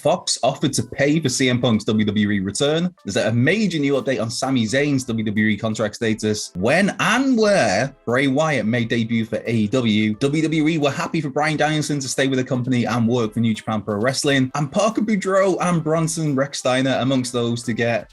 Fox offered to pay for CM Punk's WWE return. There's a major new update on Sami Zayn's WWE contract status. When and where Bray Wyatt may debut for AEW. WWE were happy for Bryan Danielson to stay with the company and work for New Japan Pro Wrestling. And Parker Boudreaux and Bronson Rex Steiner amongst those to get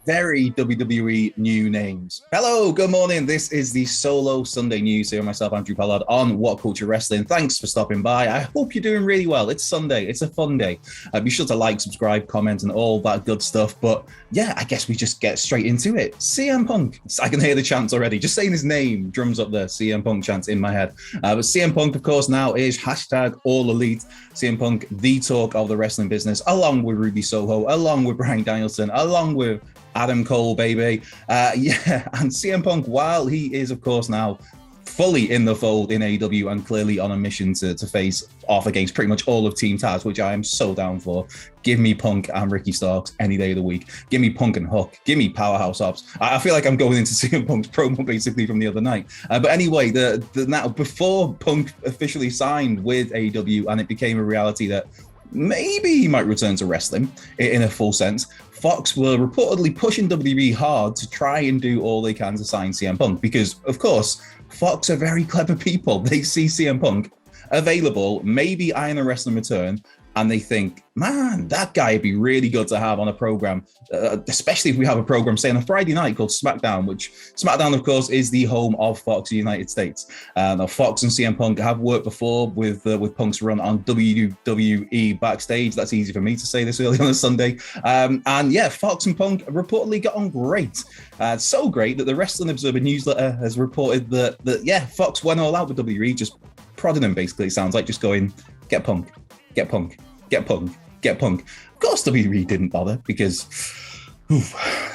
very WWE new names. Hello, good morning. This is the Solo Sunday News here. Myself, Andrew Pollard, on What Culture Wrestling. Thanks for stopping by. I hope you're doing really well. It's Sunday. It's a fun day. Be sure to like, subscribe, comment, and all that good stuff. But yeah, I guess we just get straight into it. CM Punk. I can hear the chants already. Just saying his name drums up the CM Punk chants in my head. But CM Punk, of course, now is hashtag All Elite. CM Punk, the talk of the wrestling business, along with Ruby Soho, along with Bryan Danielson, along with Adam Cole, baby. And CM Punk, while he is, of course, now fully in the fold in AEW and clearly on a mission to face off against pretty much all of Team Taz, which I am so down for. Give me Punk and Ricky Starks any day of the week. Give me Punk and Hook. Give me Powerhouse Ops. I feel like I'm going into CM Punk's promo basically from the other night. But anyway, the now before Punk officially signed with AEW and it became a reality that maybe he might return to wrestling in a full sense, Fox were reportedly pushing WWE hard to try and do all they can to sign CM Punk because, of course, Fox are very clever people. They see CM Punk available, maybe eyeing a wrestling return, and they think, man, that guy would be really good to have on a program, especially if we have a program, say, on a Friday night called SmackDown, which SmackDown, of course, is the home of Fox United States. Now, Fox and CM Punk have worked before with Punk's run on WWE Backstage. That's easy for me to say this early on a Sunday. And yeah, Fox and Punk reportedly got on great. So great that the Wrestling Observer newsletter has reported that Fox went all out with WWE, just prodding him, basically, it sounds like, just going, get Punk. Get Punk, get Punk, get Punk. Of course, WWE didn't bother because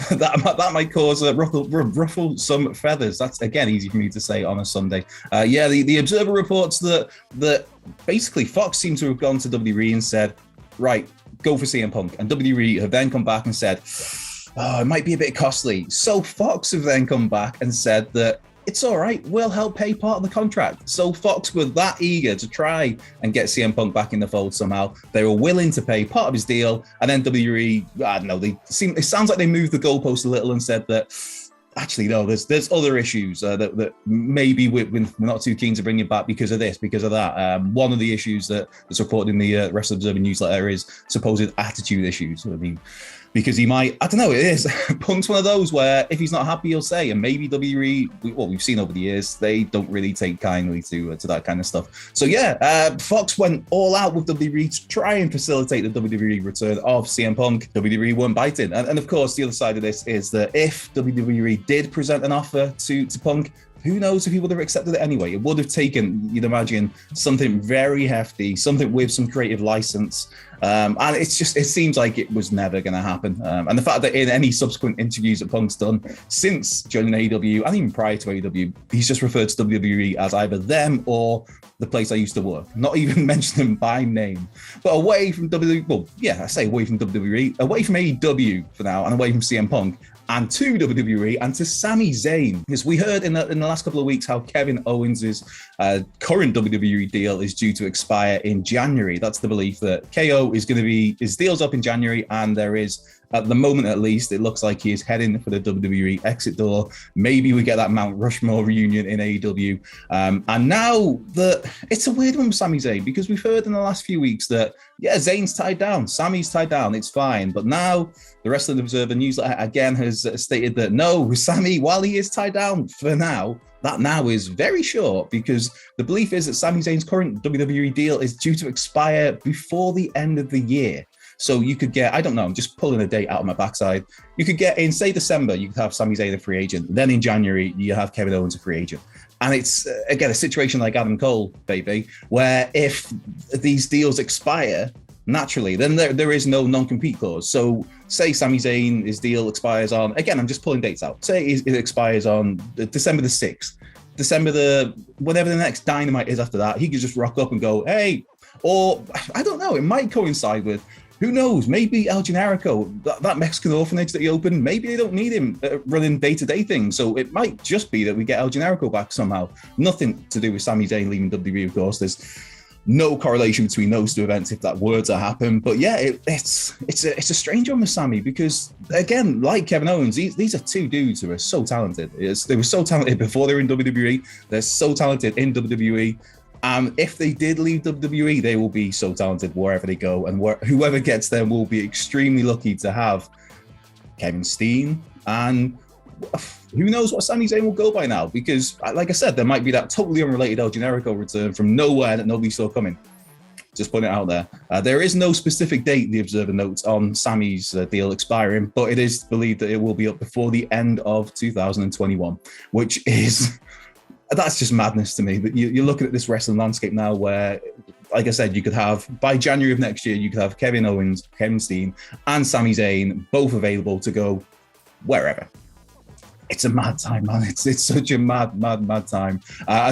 that might cause ruffle some feathers. That's, again, easy for me to say on a Sunday. The Observer reports that basically Fox seems to have gone to WWE and said, right, go for CM Punk. And WWE have then come back and said, oh, it might be a bit costly. So Fox have then come back and said that it's all right, we'll help pay part of the contract. So Fox were that eager to try and get CM Punk back in the fold somehow. They were willing to pay part of his deal. And then WWE, I don't know, it sounds like they moved the goalpost a little and said that, actually, no, there's other issues that maybe we're not too keen to bring it back because of this, because of that. One of the issues that's reported in the Wrestling Observer newsletter is supposed attitude issues. I mean, because he might, I don't know, it is. Punk's one of those where if he's not happy, he'll say, and maybe WWE, what we've seen over the years, they don't really take kindly to that kind of stuff. So yeah, Fox went all out with WWE to try and facilitate the WWE return of CM Punk. WWE weren't biting. And of course, the other side of this is that if WWE did present an offer to Punk, who knows if he would have accepted it anyway. It would have taken, you'd imagine, something very hefty, something with some creative license. And it seems like it was never going to happen. And the fact that in any subsequent interviews that Punk's done since joining AEW, and even prior to AEW, he's just referred to WWE as either them or the place I used to work, not even mention them by name. But away from WWE, well, yeah, I say away from WWE, away from AEW for now, and away from CM Punk, and to WWE and to Sami Zayn. Because we heard in the last couple of weeks how Kevin Owens' current WWE deal is due to expire in January. That's the belief that KO is going to be, his deal's up in January, and there is, at the moment at least, it looks like he is heading for the WWE exit door. Maybe we get that Mount Rushmore reunion in AEW. And now it's a weird one with Sami Zayn, because we've heard in the last few weeks that, yeah, Zayn's tied down, Sami's tied down, it's fine. But now the Wrestling Observer newsletter again has stated that no, Sami, while he is tied down for now, that now is very short, because the belief is that Sami Zayn's current WWE deal is due to expire before the end of the year. So you could get, I don't know, I'm just pulling a date out of my backside. You could get in, say, December, you could have Sami Zayn a free agent. Then in January, you have Kevin Owens a free agent. And it's, again, a situation like Adam Cole, baby, where if these deals expire naturally, then there is no non-compete clause. So say Sami Zayn, his deal expires on, again, I'm just pulling dates out. Say it expires on December the 6th. Whatever the next Dynamite is after that, he could just rock up and go, hey, or I don't know, it might coincide with, who knows, maybe El Generico, that Mexican orphanage that he opened, maybe they don't need him running day-to-day things. So it might just be that we get El Generico back somehow. Nothing to do with Sami Zayn leaving WWE, of course. There's No correlation between those two events if that were to happen. But yeah, it's a strange one with Sami, because again, like Kevin Owens, these are two dudes who are so talented. They were so talented before they were in WWE. They're so talented in WWE. If they did leave WWE, they will be so talented wherever they go, and whoever gets them will be extremely lucky to have Kevin Steen, and who knows what Sami Zayn will go by now, because like I said, there might be that totally unrelated El Generico return from nowhere that nobody saw coming. Just putting it out there. There is no specific date, the Observer notes, on Sami's deal expiring, but it is believed that it will be up before the end of 2021, which is, that's just madness to me. That you're looking at this wrestling landscape now where, like I said, you could have, by January of next year, you could have Kevin Owens, Kevin Steen, and Sami Zayn both available to go wherever. It's a mad time, man. It's such a mad time.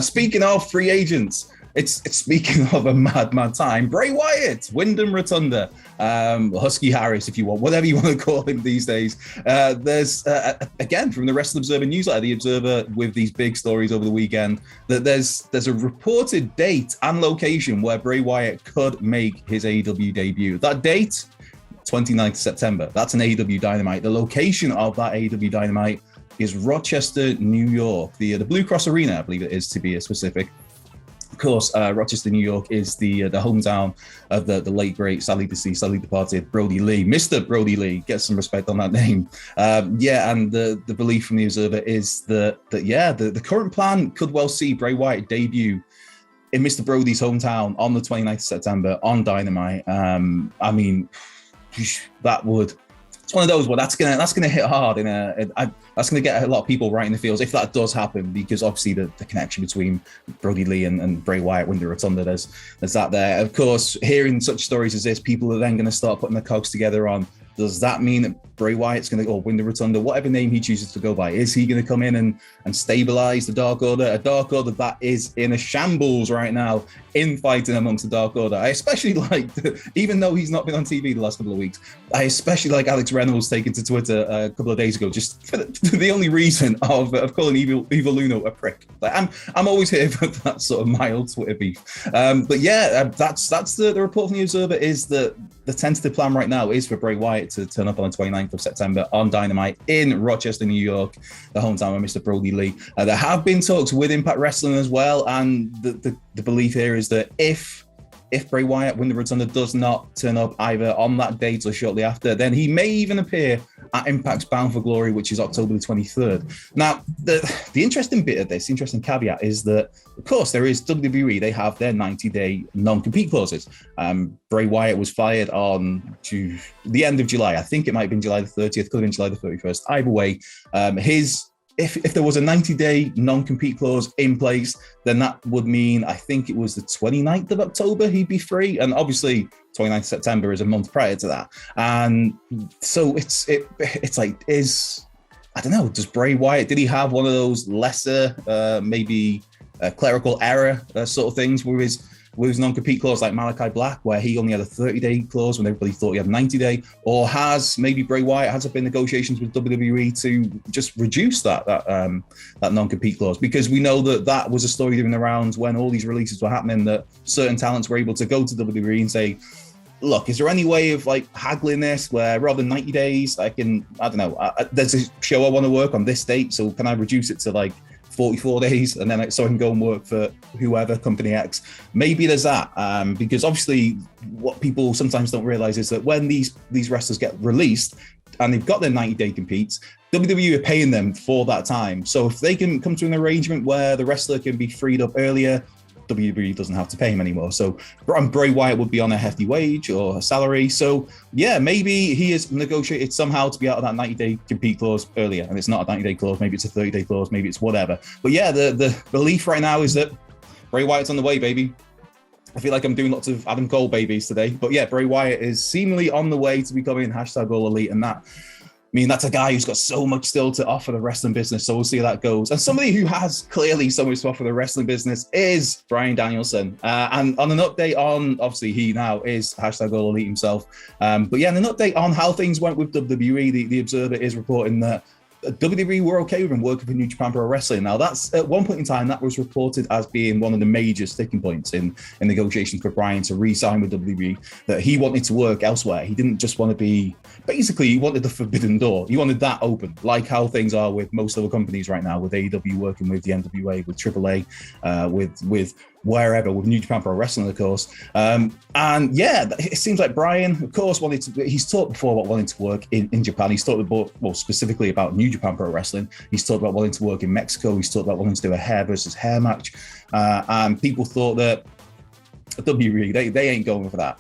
Speaking of free agents, it's speaking of a mad time. Bray Wyatt, Wyndham Rotunda, Husky Harris, if you want, whatever you want to call him these days. There's again from the Wrestling Observer newsletter, the Observer, with these big stories over the weekend, that there's a reported date and location where Bray Wyatt could make his AEW debut. That date, 29th September. That's an AEW Dynamite. The location of that AEW Dynamite is Rochester, New York, the Blue Cross Arena, I believe it is, to be specific. Of course, Rochester, New York is the hometown of the late great, sadly deceased, sadly departed Brody Lee. Mr. Brody Lee, get some respect on that name. And the belief from the Observer is that the current plan could well see Bray Wyatt debut in Mr. Brody's hometown on the 29th of September on Dynamite. I mean, that would... It's one of those where that's gonna hit hard, that's gonna get a lot of people right in the feels if that does happen, because obviously the connection between Brody Lee and Bray Wyatt, Wyndham Rotunda, there's that there. Of course, hearing such stories as this, people are then going to start putting the cogs together on, does that mean that Bray Wyatt's going to, or Wyndham Rotunda, whatever name he chooses to go by, is he going to come in and stabilize the Dark Order? A Dark Order that is in a shambles right now, infighting amongst the Dark Order. I especially like, even though he's not been on TV the last couple of weeks, I especially like Alex Reynolds taking to Twitter a couple of days ago, just for the only reason of calling Evil Uno a prick. Like, I'm always here for that sort of mild Twitter beef. But yeah, that's the report from the Observer, is that the tentative plan right now is for Bray Wyatt to turn up on the 29th of September on Dynamite in Rochester, New York, the hometown of Mr. Brody Lee. There have been talks with Impact Wrestling as well, and the belief here is that if Bray Wyatt, Wyndham Rotunda, does not turn up either on that date or shortly after, then he may even appear at Impact's Bound for Glory, which is October the 23rd. Now, the interesting bit of this, interesting caveat, is that, of course, there is WWE. They have their 90-day non-compete clauses. Bray Wyatt was fired on the end of July. I think it might have been July the 30th, could have been July the 31st. Either way, if there was a 90-day non-compete clause in place, then that would mean, I think it was the 29th of October he'd be free. And obviously 29th of September is a month prior to that. And so it's like, I don't know, does Bray Wyatt, did he have one of those lesser, maybe clerical error sort of things with his non-compete clause, like Malachi Black, where he only had a 30-day clause when everybody thought he had a 90-day? Or has maybe Bray Wyatt, has there been negotiations with WWE to just reduce that non-compete clause? Because we know that was a story doing the rounds when all these releases were happening, that certain talents were able to go to WWE and say, look, is there any way of like haggling this where rather than 90 days, I don't know, there's a show I want to work on this date, so can I reduce it to like 44 days, and then so I can go and work for whoever, company X. Maybe there's that, because obviously what people sometimes don't realize is that when these wrestlers get released and they've got their 90-day competes, WWE are paying them for that time. So if they can come to an arrangement where the wrestler can be freed up earlier, WWE doesn't have to pay him anymore. So Bray Wyatt would be on a hefty wage or a salary. So yeah, maybe he has negotiated somehow to be out of that 90-day compete clause earlier. And it's not a 90-day clause, maybe it's a 30-day clause, maybe it's whatever. But yeah, the belief right now is that Bray Wyatt's on the way, baby. I feel like I'm doing lots of Adam Cole babies today. But yeah, Bray Wyatt is seemingly on the way to becoming #All Elite, and that, I mean, that's a guy who's got so much still to offer the wrestling business, so we'll see how that goes. And somebody who has clearly so much to offer the wrestling business is Bryan Danielson. And on an update on, obviously he now is #All Elite himself. But yeah, and an update on how things went with WWE, the Observer is reporting that WWE were okay with him working for New Japan Pro Wrestling. Now, that's at one point in time, that was reported as being one of the major sticking points in negotiations for Bryan to re-sign with WWE, that he wanted to work elsewhere. He didn't just want to be, basically, he wanted the forbidden door. He wanted that open, like how things are with most other companies right now, with AEW working with the NWA, with AAA, with wherever, with New Japan Pro Wrestling, of course. And yeah, it seems like Bryan, of course, he's talked before about wanting to work in Japan. He's talked about, well, specifically about New Japan Pro Wrestling. He's talked about wanting to work in Mexico. He's talked about wanting to do a hair versus hair match. And people thought that WWE, they ain't going for that.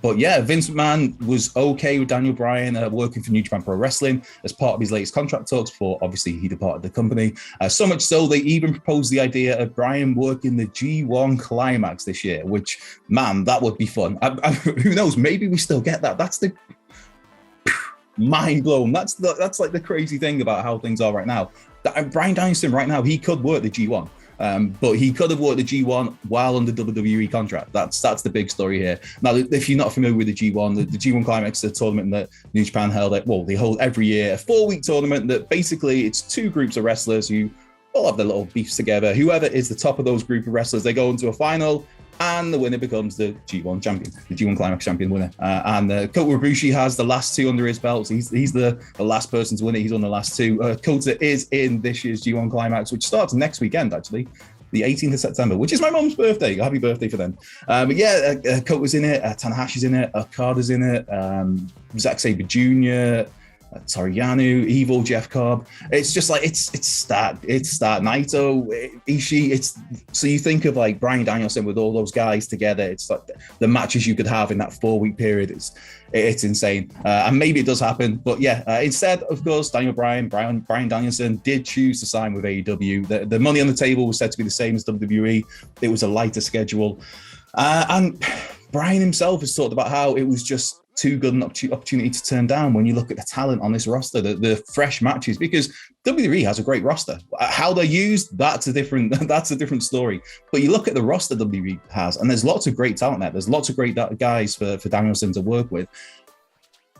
But yeah, Vince McMahon was okay with Daniel Bryan working for New Japan Pro Wrestling as part of his latest contract talks before, obviously, he departed the company. So much so, they even proposed the idea of Bryan working the G1 Climax this year, which, man, that would be fun. Who knows? Maybe we still get that. That's the mind blown. That's like the crazy thing about how things are right now. Bryan Danielson right now, he could work the G1. But he could have worked the G1 while under WWE contract. That's the big story here. Now, if you're not familiar with the G1, the G1 Climax is a tournament that New Japan held. They hold every year, a 4-week tournament that basically it's 2 groups of wrestlers who all have their little beefs together. Whoever is the top of those group of wrestlers, they go into a final, and the winner becomes the G1 champion, the G1 Climax champion winner. And Kota Ibushi has the last 2 under his belt. So he's the last person to win it. He's on the last 2. Kota is in this year's G1 Climax, which starts next weekend, actually, the 18th of September, which is my mom's birthday. Happy birthday for them. But yeah, Kota's in it. Tanahashi's in it. Okada's in it. Zack Sabre Jr., Toru Yano, Evil, Jeff Cobb. It's just like it's stacked. Naito, Ishii. So you think of like Bryan Danielson with all those guys together. It's like the matches you could have in that 4-week period. It's insane. And maybe it does happen, but yeah. Instead, of course, Bryan Danielson did choose to sign with AEW. The money on the table was said to be the same as WWE. It was a lighter schedule, and Bryan himself has talked about how it was just too good an opportunity to turn down when you look at the talent on this roster, the fresh matches, because WWE has a great roster. How they're used, that's a different story. But you look at the roster WWE has, and there's lots of great talent there. There's lots of great guys for Danielson to work with.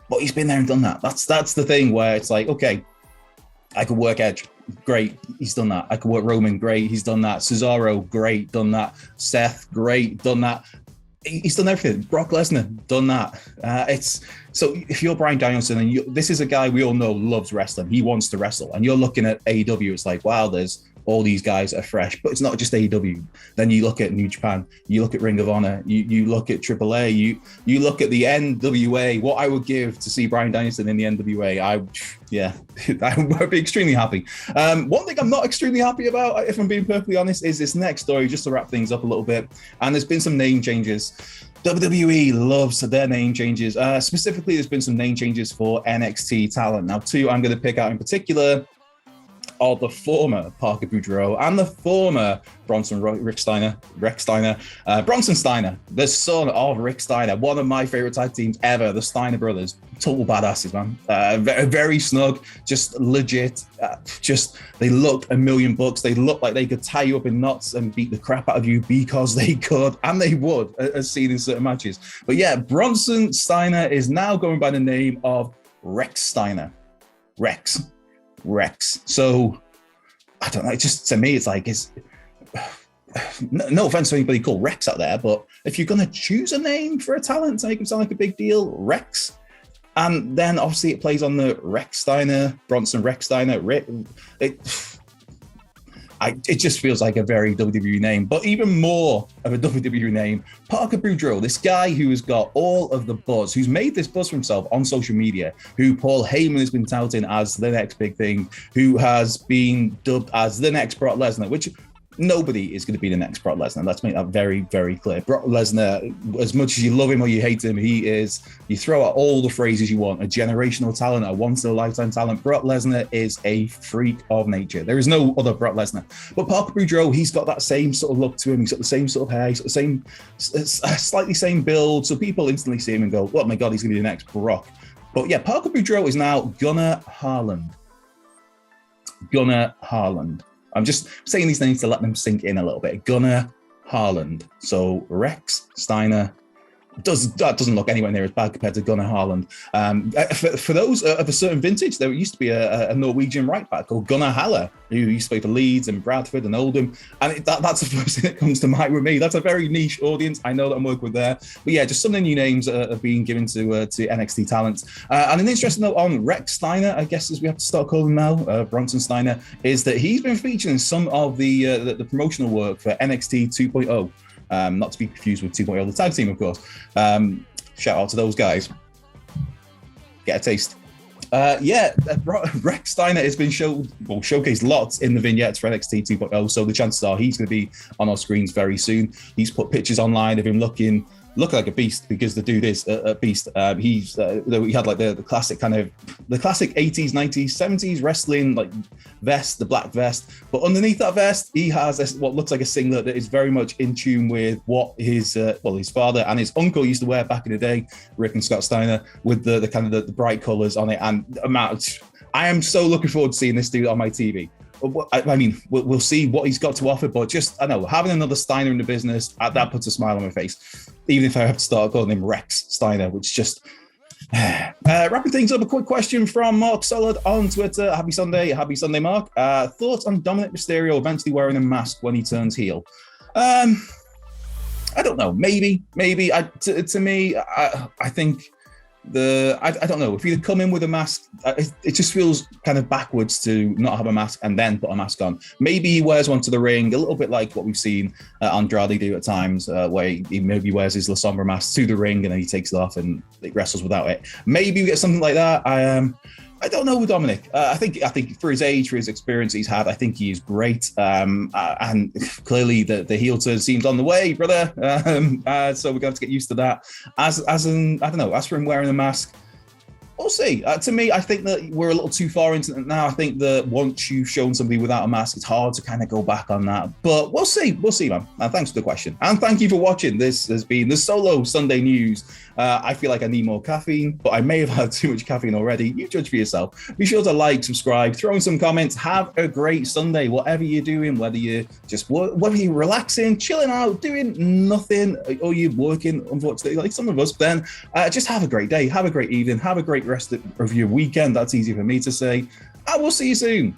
But he's been there and done that. That's the thing where it's like, okay, I could work Edge. Great, he's done that. I could work Roman. Great, he's done that. Cesaro, great, done that. Seth, great, done that. He's done everything. Brock Lesnar, done that. So if you're Bryan Danielson, and this is a guy we all know loves wrestling, he wants to wrestle, and you're looking at AEW, it's like, wow, there's all these guys are fresh, but it's not just AEW. Then you look at New Japan, you look at Ring of Honor, you look at AAA, you look at the NWA. What I would give to see Bryan Danielson in the NWA, I would be extremely happy. One thing I'm not extremely happy about, if I'm being perfectly honest, is this next story, just to wrap things up a little bit. And there's been some name changes. WWE loves their name changes. Specifically, there's been some name changes for NXT talent. Now, 2 I'm going to pick out in particular are the former Parker Boudreaux and the former Bronson Steiner, the son of Rick Steiner, one of my favorite tag teams ever, the Steiner brothers. Total badasses, man. Very snug, just legit. They looked $1,000,000. They looked like they could tie you up in knots and beat the crap out of you because they could, and they would, as seen in certain matches. But yeah, Bronson Steiner is now going by the name of Rex Steiner. Rex. So I don't know. Just to me, it's like, no offense to anybody called Rex out there, but if you're going to choose a name for a talent to make him sound like a big deal, Rex. And then obviously it plays on the Rex Steiner, Bronson Rex Steiner. It just feels like a very WWE name, but even more of a WWE name, Parker Boudreaux, this guy who has got all of the buzz, who's made this buzz for himself on social media, who Paul Heyman has been touting as the next big thing, who has been dubbed as the next Brock Lesnar, which nobody is going to be the next Brock Lesnar. Let's make that very, very clear. Brock Lesnar, as much as you love him or you hate him, he is, you throw out all the phrases you want, a generational talent, a once-in-a-lifetime talent. Brock Lesnar is a freak of nature. There is no other Brock Lesnar. But Parker Boudreaux, he's got that same sort of look to him. He's got the same sort of hair. He's got the same, slightly same build. So people instantly see him and go, oh my God, he's going to be the next Brock. But yeah, Parker Boudreaux is now Gunnar Harland. I'm just saying these names to let them sink in a little bit. Gunnar Harland. So Rex Steiner, That doesn't look anywhere near as bad compared to Gunnar Haaland. For those of a certain vintage, there used to be a Norwegian right back called Gunnar Halle, who used to play for Leeds and Bradford and Oldham. And that's the first thing that comes to mind with me. That's a very niche audience. I know that I'm working with there. But yeah, just some of the new names are being given to NXT talents. And an interesting note on Rex Steiner, I guess as we have to start calling him now, Bronson Steiner, is that he's been featured in some of the promotional work for NXT 2.0. Not to be confused with 2.0, the tag team, of course. Shout out to those guys. Get a taste. Rex Steiner has been showcased lots in the vignettes for NXT 2.0, so the chances are he's going to be on our screens very soon. He's put pictures online of him looking like a beast, because the dude is a beast. He had like the classic 80s, 90s, 70s wrestling like vest, the black vest, but underneath that vest he has what looks like a singlet that is very much in tune with what his father and his uncle used to wear back in the day, Rick and Scott Steiner, with the kind of the bright colors on it. And I am so looking forward to seeing this dude on my TV. I mean, we'll see what he's got to offer, but just, I know, having another Steiner in the business, that puts a smile on my face, even if I have to start calling him Rex Steiner, which just... wrapping things up, a quick question from Mark Solid on Twitter. Happy Sunday, Mark. Thoughts on Dominic Mysterio eventually wearing a mask when he turns heel? I don't know. Maybe. To me, I think... I don't know, if you come in with a mask, it just feels kind of backwards to not have a mask and then put a mask on. Maybe he wears one to the ring, a little bit like what we've seen Andrade do at times, where he maybe wears his La Sombra mask to the ring and then he takes it off and he wrestles without it. Maybe we get something like that. I don't know with Dominic. I think for his age, for his experience he's had, I think he is great. And clearly the heel turn seems on the way, brother. So we're going to have to get used to that. As for him wearing a mask, we'll see. To me, I think that we're a little too far into it now. I think that once you've shown somebody without a mask, it's hard to kind of go back on that. But we'll see, man. Thanks for the question. And thank you for watching. This has been the Solo Sunday News. I feel like I need more caffeine, but I may have had too much caffeine already. You judge for yourself. Be sure to like, subscribe, throw in some comments. Have a great Sunday, whatever you're doing, whether you're relaxing, chilling out, doing nothing, or you're working, unfortunately, like some of us, then just have a great day, have a great evening, have a great rest of your weekend. That's easy for me to say. I will see you soon.